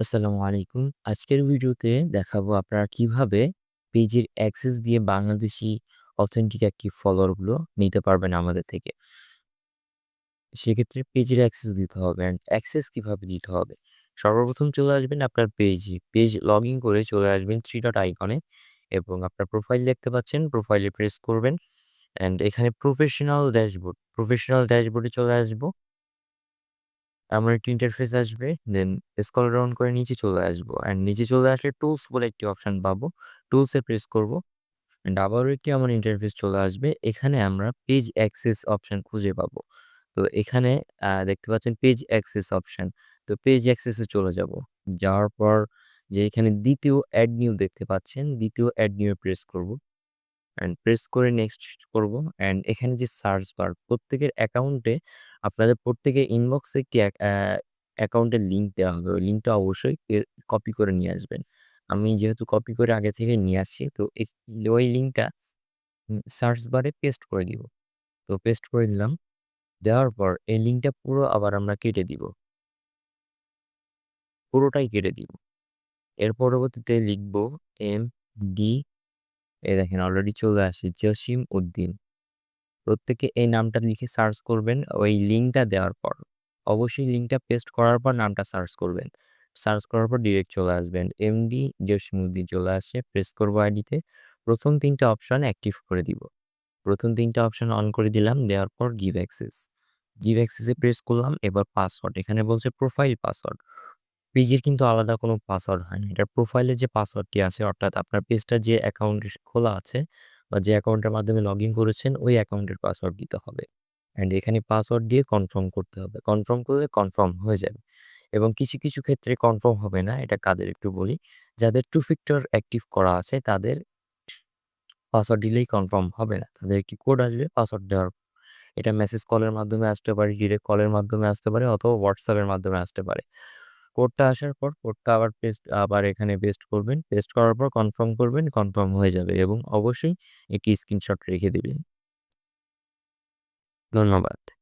আসসালামু আলাইকুম। আজকের ভিডিওতে দেখাবো আপনারা কিভাবে পেজের অ্যাক্সেস দিয়ে বাংলাদেশী অথেন্টিক একটি ফলোয়ার গুলো নিতে পারবেন আমাদের থেকে। সেক্ষেত্রে পেজের অ্যাক্সেস দিতে হবে। অ্যান্ড অ্যাক্সেস কিভাবে দিতে হবে? সর্বপ্রথম চলে আসবেন আপনার পেজে। পেজ লগইন করে চলে আসবেন 3 ডট আইকনে এবং আপনার প্রোফাইল দেখতে পাচ্ছেন। প্রোফাইলে প্রেস করবেন। অ্যান্ড এখানে প্রফেশনাল ড্যাশবোর্ডে চলে আসবো। এমন একটি ইন্টারফেস আসবে। দেন স্ক্রল ডাউন করে নিচে চলে আসবো। অ্যান্ড নিচে চলে আসলে টুলস বলে একটি অপশন পাবো। টুলসে প্রেস করব। অ্যান্ড আবারও একটি এমন ইন্টারফেস চলে আসবে। এখানে আমরা পেজ অ্যাক্সেস অপশন খুঁজে পাবো। তো এখানে দেখতে পাচ্ছেন পেজ অ্যাক্সেস অপশন। তো পেজ অ্যাক্সেসে চলে যাব। যাওয়ার পর যে এখানে দ্বিতীয় অ্যাড নিউ দেখতে পাচ্ছেন, দ্বিতীয় অ্যাড নিউ এ প্রেস করব। অ্যান্ড প্রেস করে নেক্সট করব। অ্যান্ড এখানে যে সার্চ বার প্রত্যেকের অ্যাকাউন্টে আপনাদের প্রত্যেকের ইনবক্সে একটি অ্যাকাউন্টের লিঙ্ক দেওয়া হবে। ওই লিঙ্কটা অবশ্যই কপি করে নিয়ে আসবেন। আমি যেহেতু কপি করে আগে থেকে নিয়ে আসছি, তো ওই লিঙ্কটা সার্চ বারে পেস্ট করে দিব। তো পেস্ট করে দিলাম। দেওয়ার পর এই লিঙ্কটা পুরো আবার আমরা কেটে দিব। পুরোটাই কেটে দিব। এর পরবর্তীতে লিখব এমডি, এই দেখেন অলরেডি চলে আসে জসিম উদ্দিন। প্রত্যেকে এই নামটা লিখে সার্চ করবেন ওই লিঙ্কটা দেওয়ার পর। অবশ্যই লিঙ্কটা পেস্ট করার পর নামটা সার্চ করবেন। সার্চ করার পর ডিরেক্ট চলে আসবেন। এমডি জসিমউদ্দিন চলে আসছে। প্রেস করব আইডিতে। প্রথম ৩ টা অপশন অ্যাক্টিভ করে দিব। প্রথম ৩ টা অপশন অন করে দিলাম। দেওয়ার পর গিভ অ্যাক্সেস। গিভ অ্যাক্সেস এ প্রেস করলাম। এবার পাসওয়ার্ড। এখানে বলছে প্রোফাইল পাসওয়ার্ড। পেজের কিন্তু আলাদা কোনো পাসওয়ার্ড হয় না। এটার প্রোফাইলে যে পাসওয়ার্ডটি আছে অর্থাৎ আপনার পেজটা যে অ্যাকাউন্টে খোলা আছে বা যে অ্যাকাউন্টের মাধ্যমে লগইন করেছেন ওই অ্যাকাউন্টের পাসওয়ার্ড দিতে হবে। অ্যান্ড এখানে পাসওয়ার্ড দিয়ে কনফার্ম করতে হবে। কনফার্ম করলে কনফার্ম হয়ে যাবে। এবং কিছু ক্ষেত্রে কনফার্ম হবে না। এটা কাদের একটু বলি। যাদের টু ফ্যাক্টর অ্যাক্টিভ করা আছে তাদের পাসওয়ার্ড দিলেই কনফার্ম হবে না। তাদের একটি কোড আসবে পাসওয়ার্ড দেওয়ার। এটা মেসেজ কলের মাধ্যমে আসতে পারে, ডিরেক্ট কলের মাধ্যমে আসতে পারে অথবা WhatsApp এর মাধ্যমে আসতে পারে। কোডটা আসার পর কোডটা আবার এখানে পেস্ট করবেন। পেস্ট করার পর কনফার্ম করবেন, কনফার্ম হয়ে যাবে এবং অবশ্যই একটি স্ক্রিনশট রেখে দিবেন। ধন্যবাদ।